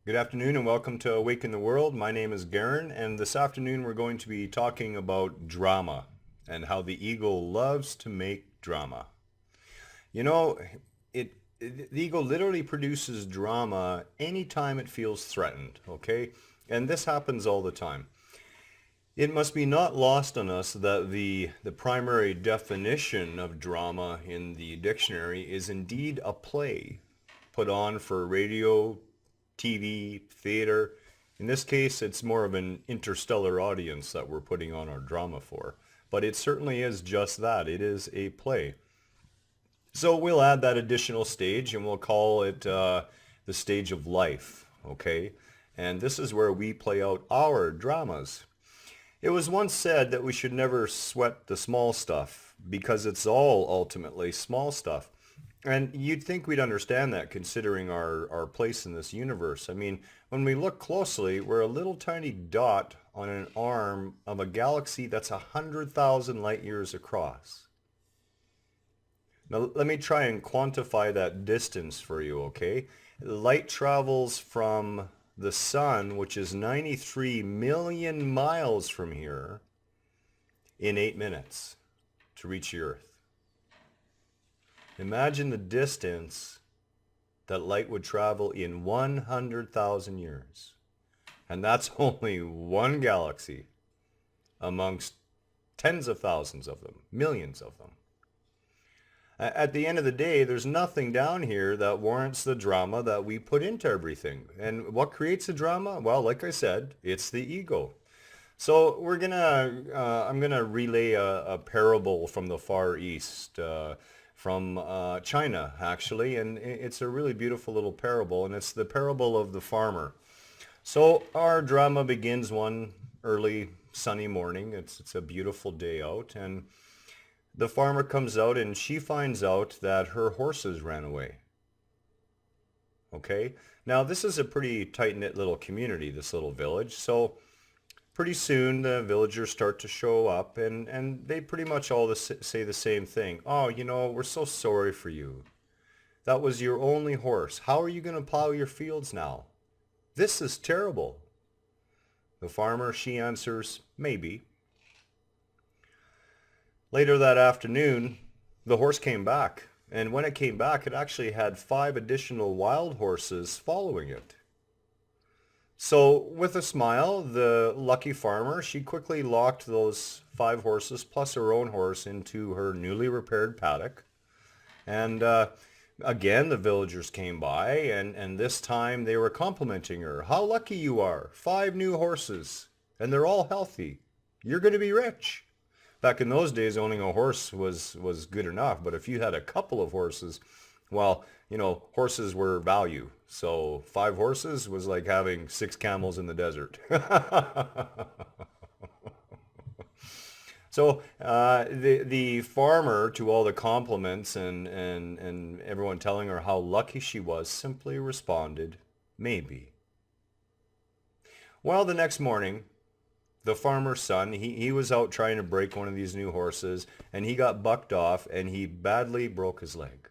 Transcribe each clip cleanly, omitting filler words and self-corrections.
Good afternoon and welcome to Awaken the World. My name is Garhen, and this afternoon we're going to be talking about drama and how the ego loves to make drama. You know, the ego literally produces drama anytime it feels threatened, okay? And this happens all the time. It must be not lost on us that the primary definition of drama in the dictionary is indeed a play put on for radio, TV, theater. In this case, it's more of an interstellar audience that we're putting on our drama for. But it certainly is just that. It is a play. So we'll add that additional stage and we'll call it the stage of life, okay? And this is where we play out our dramas. It was once said that we should never sweat the small stuff because it's all ultimately small stuff. And you'd think we'd understand that considering our place in this universe. I mean, when we look closely, we're a little tiny dot on an arm of a galaxy that's 100,000 light years across. Now, let me try and quantify that distance for you, okay? Light travels from the sun, which is 93 million miles from here, in 8 minutes to reach the Earth. Imagine the distance that light would travel in 100,000 years. And that's only one galaxy amongst tens of thousands of them, millions of them. At the end of the day, there's nothing down here that warrants the drama that we put into everything. And what creates the drama? Well, like I said, it's the ego. So I'm gonna relay a parable from the Far East, from China actually, and it's a really beautiful little parable, and it's the parable of the farmer. So our drama begins one early sunny morning. It's a beautiful day out, and the farmer comes out and she finds out that her horses ran away. Okay, now this is a pretty tight-knit little community, this little village, so pretty soon the villagers start to show up, and they pretty much all say the same thing. Oh, we're so sorry for you. That was your only horse. How are you going to plow your fields now? This is terrible. The farmer, she answers, maybe. Later that afternoon, the horse came back, and when it came back, it actually had 5 additional wild horses following it. So with a smile, the lucky farmer, she quickly locked those 5 horses plus her own horse into her newly repaired paddock. And again, the villagers came by, and this time they were complimenting her. How lucky you are. 5 new horses, and they're all healthy. You're going to be rich. Back in those days, owning a horse was good enough, but if you had a couple of horses, well, horses were value. So 5 horses was like having 6 camels in the desert. So the farmer, to all the compliments and everyone telling her how lucky she was, simply responded, maybe. Well, the next morning, the farmer's son, he was out trying to break one of these new horses, and he got bucked off, and he badly broke his leg.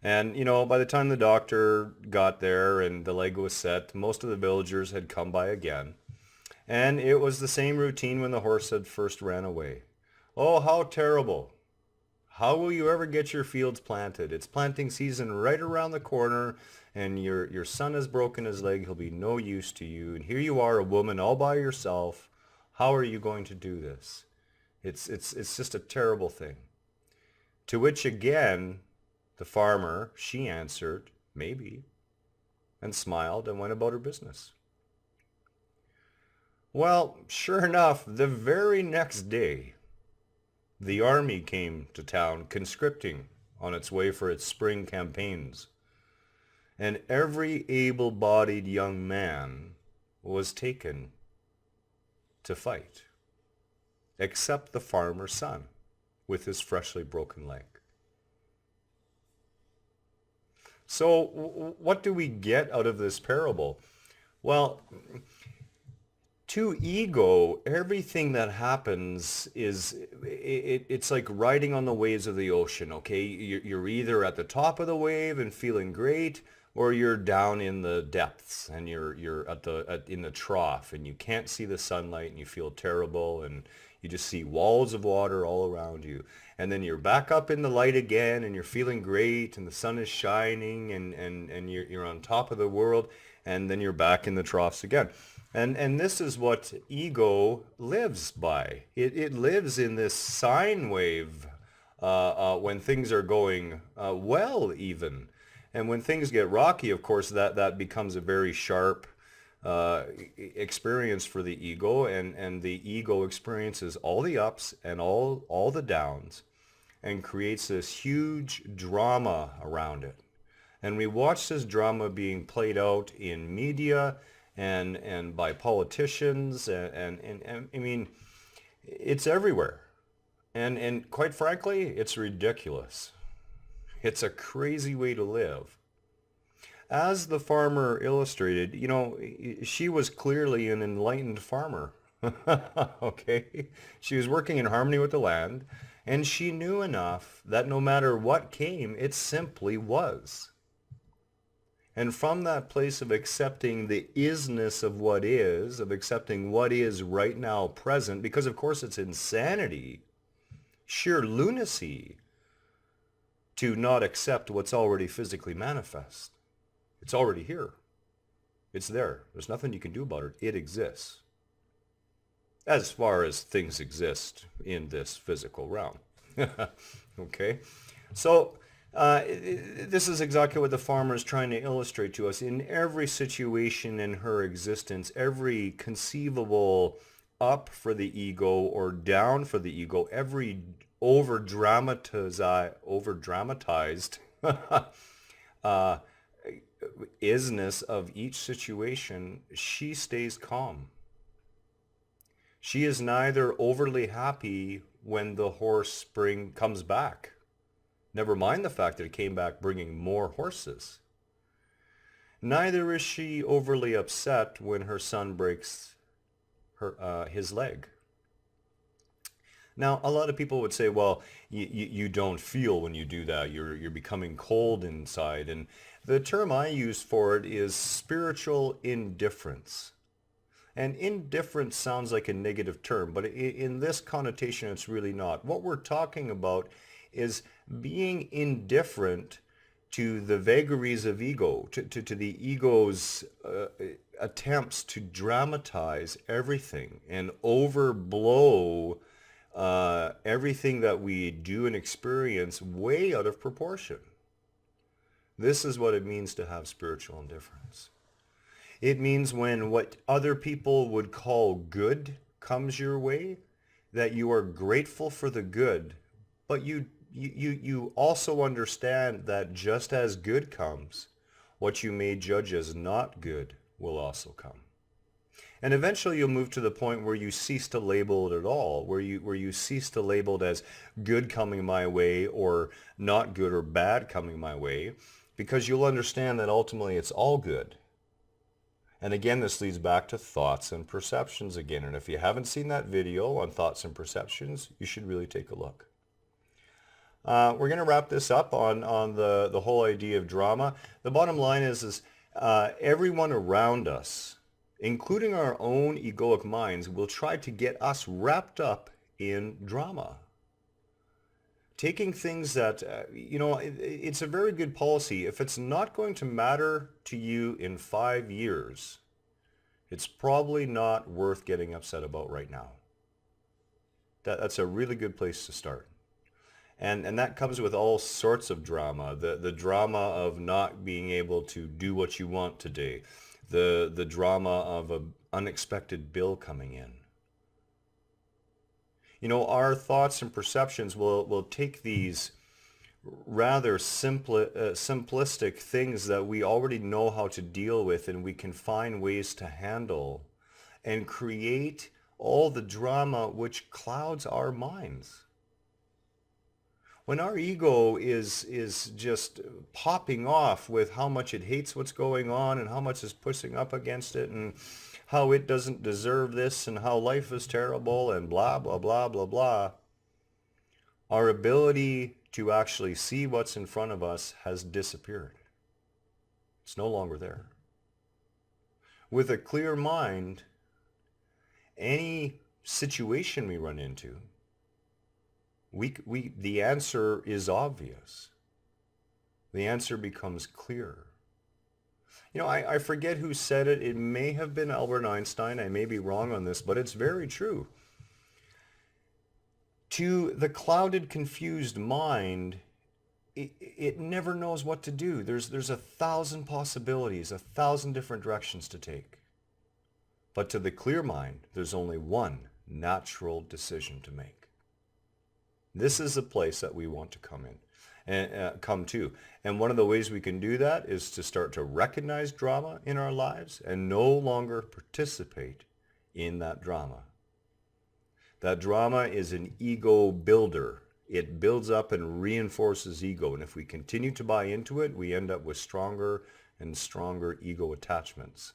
And, by the time the doctor got there and the leg was set, most of the villagers had come by again. And it was the same routine when the horse had first ran away. Oh, how terrible. How will you ever get your fields planted? It's planting season right around the corner, and your son has broken his leg. He'll be no use to you. And here you are, a woman all by yourself. How are you going to do this? It's just a terrible thing. To which again, the farmer, she answered, maybe, and smiled and went about her business. Well, sure enough, the very next day, the army came to town conscripting on its way for its spring campaigns. And every able-bodied young man was taken to fight, except the farmer's son with his freshly broken leg. So what do we get out of this parable? Well, to ego, everything that happens it's like riding on the waves of the ocean, okay? You're either at the top of the wave and feeling great, or you're down in the depths and you're in the trough and you can't see the sunlight and you feel terrible and you just see walls of water all around you. And then you're back up in the light again and you're feeling great and the sun is shining and you're on top of the world, and then you're back in the troughs again. And this is what ego lives by. It lives in this sine wave when things are going well even. And when things get rocky, of course, that becomes a very sharp experience for the ego, and the ego experiences all the ups and all the downs and creates this huge drama around it. And we watch this drama being played out in media and by politicians and I mean, it's everywhere. And quite frankly, it's ridiculous. It's a crazy way to live. As the farmer illustrated, she was clearly an enlightened farmer. Okay? She was working in harmony with the land, and she knew enough that no matter what came, it simply was. And from that place of accepting the isness of what is, of accepting what is right now present, because of course it's insanity, sheer lunacy, to not accept what's already physically manifest. It's already here. It's there. There's nothing you can do about it. It exists. As far as things exist in this physical realm. Okay? So this is exactly what the farmer is trying to illustrate to us. In every situation in her existence, every conceivable up for the ego or down for the ego, every over-dramatized isness of each situation, she stays calm. She is neither overly happy when the horse comes back. Never mind the fact that it came back bringing more horses. Neither is she overly upset when her son breaks his leg. Now, a lot of people would say, well, you don't feel when you do that. You're becoming cold inside. And the term I use for it is spiritual indifference. And indifference sounds like a negative term, but in this connotation, it's really not. What we're talking about is being indifferent to the vagaries of ego, to the ego's attempts to dramatize everything and overblow everything that we do and experience way out of proportion. This is what it means to have spiritual indifference. It means when what other people would call good comes your way, that you are grateful for the good, but you also understand that just as good comes, what you may judge as not good will also come. And eventually you'll move to the point where you cease to label it at all, where you cease to label it as good coming my way or not good or bad coming my way, because you'll understand that ultimately it's all good. And again, this leads back to thoughts and perceptions again. And if you haven't seen that video on thoughts and perceptions, you should really take a look. We're going to wrap this up on the whole idea of drama. The bottom line is everyone around us, including our own egoic minds, will try to get us wrapped up in drama. Taking things that, it's a very good policy. If it's not going to matter to you in 5 years, it's probably not worth getting upset about right now. That's a really good place to start. And that comes with all sorts of drama. The drama of not being able to do what you want today. The drama of an unexpected bill coming in. Our thoughts and perceptions will take these rather simplistic things that we already know how to deal with and we can find ways to handle and create all the drama which clouds our minds. When our ego is just popping off with how much it hates what's going on and how much it's pushing up against it and how it doesn't deserve this and how life is terrible and blah, blah, blah, blah, blah, our ability to actually see what's in front of us has disappeared. It's no longer there. With a clear mind, any situation we run into, the answer is obvious. The answer becomes clear. You know, I forget who said it. It may have been Albert Einstein. I may be wrong on this, but it's very true. To the clouded, confused mind, it never knows what to do. There's 1,000 possibilities, 1,000 different directions to take. But to the clear mind, there's only one natural decision to make. This is the place that we want to come in and come to. And one of the ways we can do that is to start to recognize drama in our lives and no longer participate in that drama. That drama is an ego builder. It builds up and reinforces ego. And if we continue to buy into it, we end up with stronger and stronger ego attachments.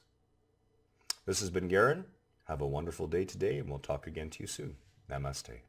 This has been Garhen. Have a wonderful day today, and we'll talk again to you soon. Namaste.